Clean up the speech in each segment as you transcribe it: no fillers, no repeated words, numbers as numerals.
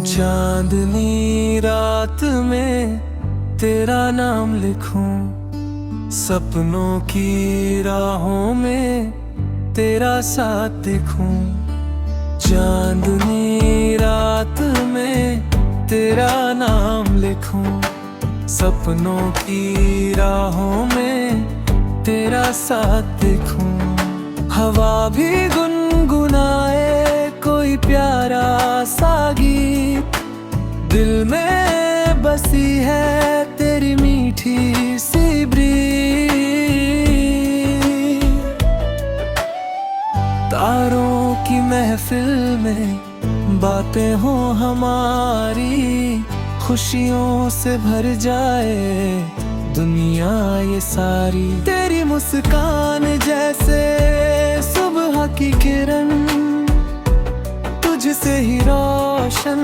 चांदनी रात में तेरा नाम लिखूं, सपनों की राहों में तेरा साथ दिखूं। चांदनी रात में तेरा नाम लिखूं, सपनों की राहों में तेरा साथ दिखूं। हवा भी गुनगुनाए कोई प्यारा सा गीत, दिल में बसी है तेरी मीठी सी ब्रीत। तारों की महफिल में बातें हो हमारी, खुशियों से भर जाए दुनिया ये सारी। तेरी मुस्कान जैसे सुबह की किरण, तुझसे ही रोशन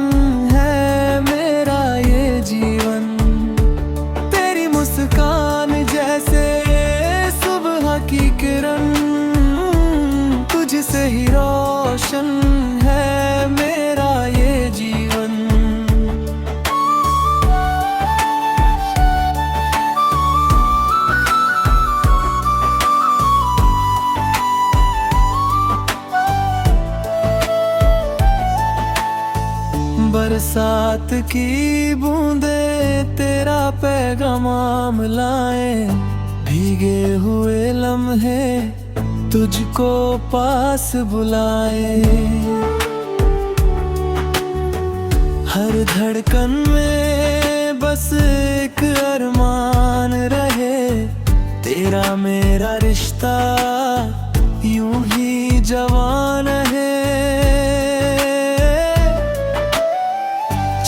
है मेरा ये जीवन। तेरी मुस्कान जैसे सुबह की किरण, तुझसे ही रोशन है मेरा ये जीवन। बरसात की बूंदे तेरा पैगाम लाए, भीगे हुए लम्हे तुझको पास बुलाए। हर धड़कन में बस एक अरमान रहे, तेरा मेरा रिश्ता यूं ही जवान है।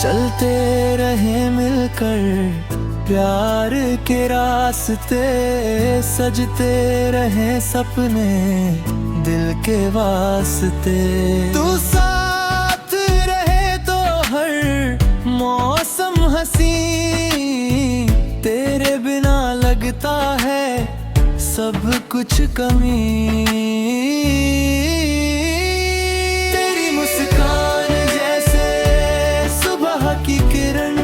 चलते रहे मिलकर प्यार के रास्ते, सजते रहे सपने दिल के वास्ते। तू साथ रहे तो हर मौसम हंसी, तेरे बिना लगता है सब कुछ कमी। तेरी मुस्कान जैसे सुबह की किरण,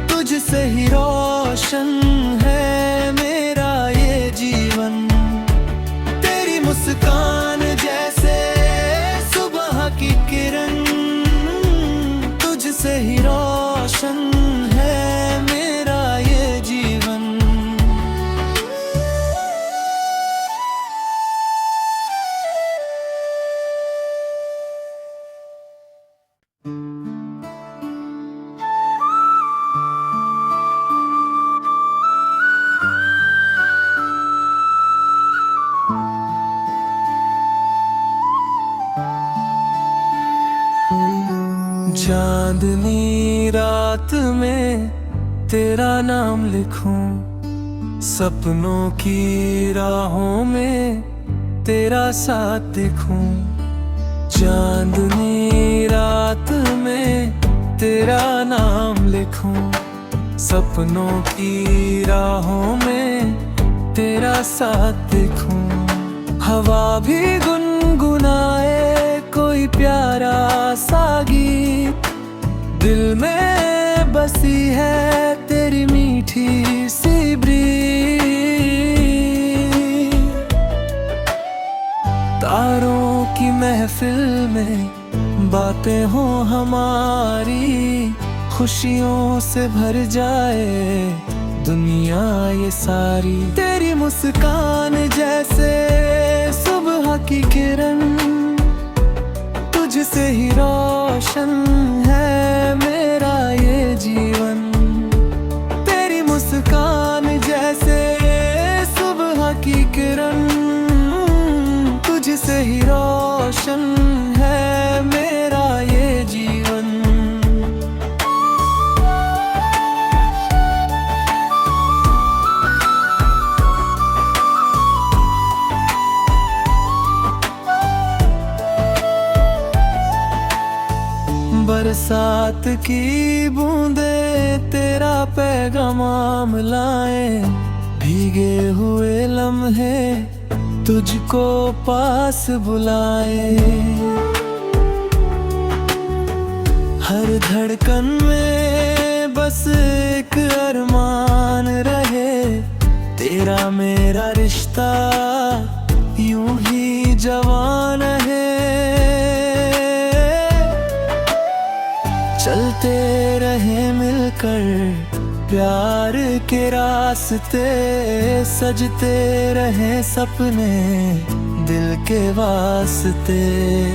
तुझसे ही रोशन है मेरा ये जीवन। तेरी मुस्कान जैसे सुबह की किरण, तुझसे ही रोशन है मेरा ये जीवन। चांदनी रात में तेरा नाम लिखूं, सपनों की राहों में तेरा साथ दिखूं। चांदनी रात में तेरा नाम लिखूं, सपनों की राहों में तेरा साथ दिखूं। हवा भी गुनगुनाए कोई प्यारा सा गीत, दिल में बसी है तेरी मीठी सी ब्रीत। तारों की महफिल में बातें हो हमारी, खुशियों से भर जाए दुनिया ये सारी। तेरी मुस्कान जैसे सुबह की किरण, तुझसे ही रोशन है मेरा ये जीवन। तेरी मुस्कान जैसे सुबह की किरण, तुझसे ही रोशन है मेरा ये जीवन। बरसात की बूंदे तेरा पैगाम लाए, भीगे हुए लम्हे तुझको पास बुलाए। हर धड़कन में बस एक अरमान रहे, तेरा मेरा रिश्ता यूं ही जवान है। चलते रहे मिलकर प्यार के रास्ते, सजते रहे सपने दिल के वास्ते।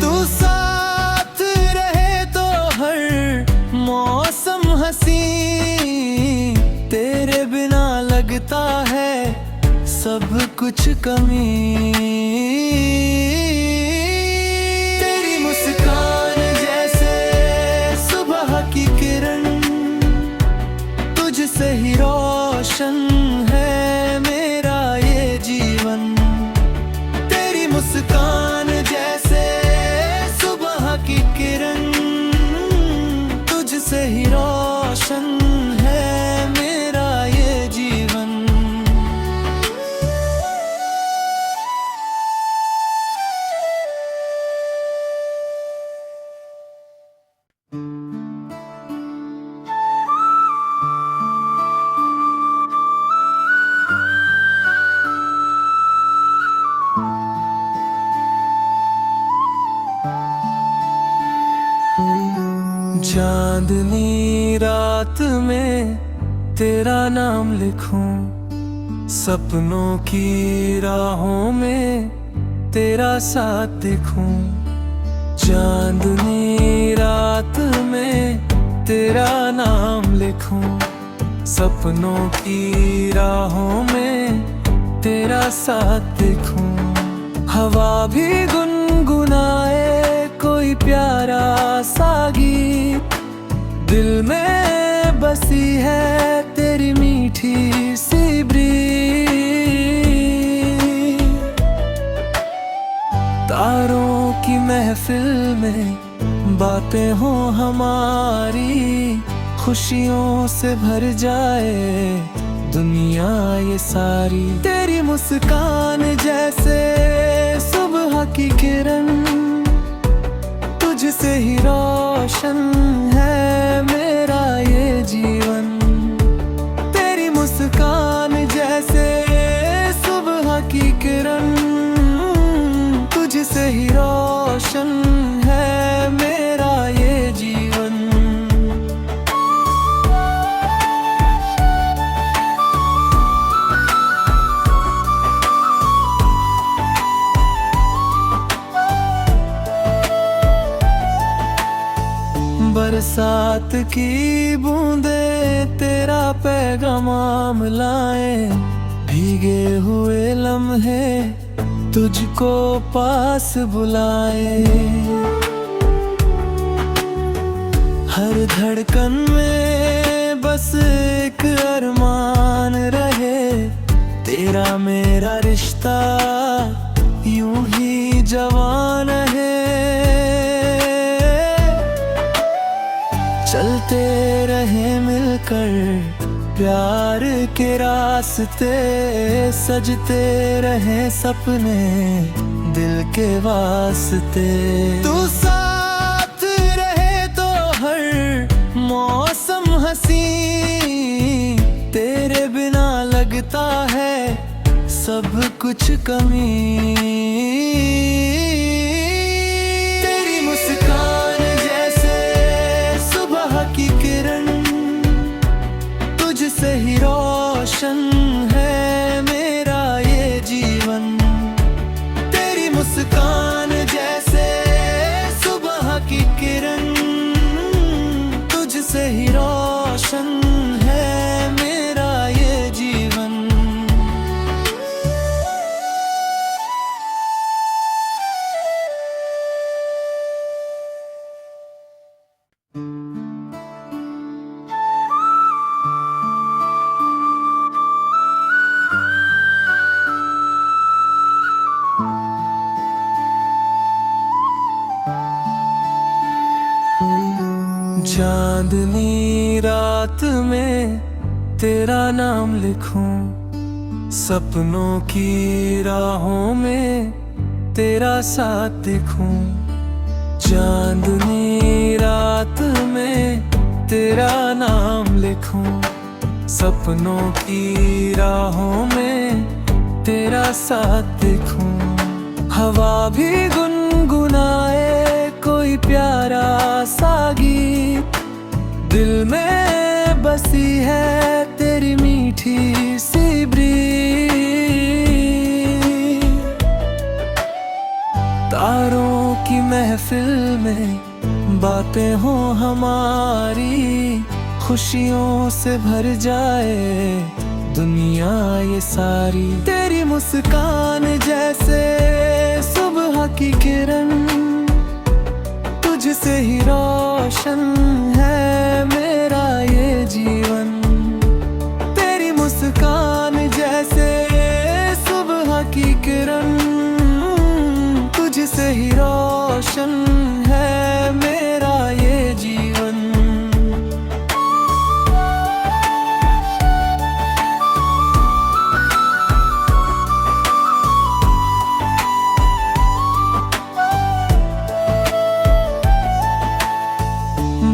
तू साथ रहे तो हर मौसम हंसी, तेरे बिना लगता है सब कुछ कमी। तेरी मुस्कान जैसे सुबह की किरण, तुझसे ही रोशन है मेरा ये जीवन। तेरी मुस्कान जैसे सुबह की किरण, तुझसे ही रोशन है मेरा ये जीवन। चांदनी रात में तेरा नाम लिखूं, सपनों की राहों में तेरा साथ देखूं। चांदनी रात में तेरा नाम लिखूं, सपनों की राहों में तेरा साथ देखूं। हवा भी गुनगुनाए कोई प्यारा सा गीत, दिल में बसी है तेरी मीठी सी ब्रीज। तारों की महफिल में बातें हो हमारी, खुशियों से भर जाए दुनिया ये सारी। तेरी मुस्कान जैसे सुबह की किरण, तुझसे ही रोशन है मेरा ये जीवन। तेरी मुस्कान जैसे सुबह की किरण, तुझसे ही रोशन है मेरा ये जीवन। बरसात की बूंदे तेरा पैगाम लाए, भीगे हुए लम्हे तुझको पास बुलाए। हर धड़कन में बस एक अरमान रहे, तेरा मेरा रिश्ता यूं ही जवान है। चलते रहे मिलकर प्यार के रास्ते, सजते रहे सपने दिल के वास्ते। तू साथ रहे तो हर मौसम हंसी, तेरे बिना लगता है सब कुछ कमी। तेरी मुस्कान जैसे सुबह की किरण, तुझसे ही रोशन है मेरा ये जीवन। तेरी मुस्कान जैसे सुबह की किरण, तुझसे ही रोशन है मेरा ये जीवन। चांदनी रात में तेरा नाम लिखूं, सपनों की राहों में तेरा साथ देखूं। चांदनी रात में देखूं, सपनों की राहों में तेरा साथ देखूं। हवा भी गुनगुनाए कोई प्यारा सा गीत, दिल में बसी है तेरी मीठी सी ब्रीज। तारों की महफिल में बातें हो हमारी, खुशियों से भर जाए दुनिया ये सारी। तेरी मुस्कान जैसे सुबह की किरण, तुझसे ही रोशन है मेरा ये जीवन। तेरी मुस्कान जैसे सुबह की किरण, तुझसे ही रोशन है मेरा ये जीवन।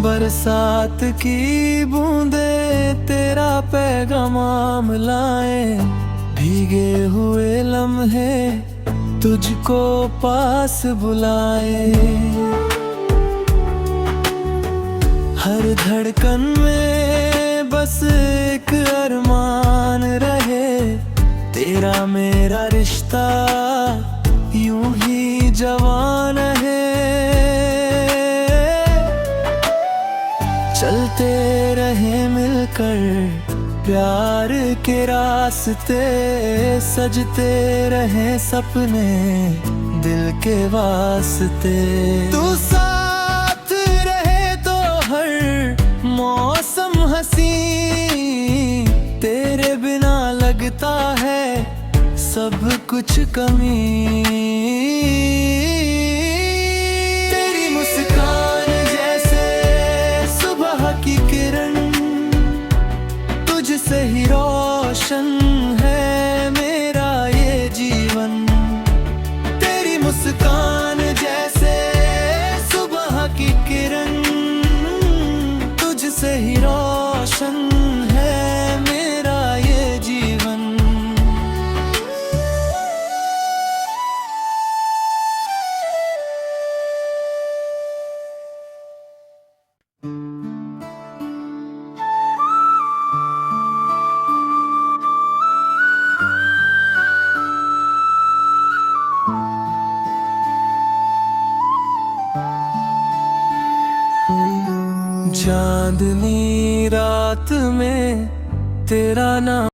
बरसात की बूंदे तेरा पैगाम लाए, भीगे हुए लम्हे तुझको पास बुलाए। हर धड़कन में बस एक अरमान रहे, तेरा मेरा रिश्ता यूं ही जवान है। चलते रहे मिलकर प्यार के रास्ते, सजते रहे सपने दिल के वास्ते। तू साथ रहे तो हर मौसम हंसी, तेरे बिना लगता है सब कुछ कमी। तेरी मुस्कान जैसे सुबह की किरण, तुझसे ही रोशन है मेरा ये जीवन। तेरी मुस्कान जैसे सुबह की किरण, तुझसे ही रोशन है मेरा ये जीवन। चांदनी रात में तेरा नाम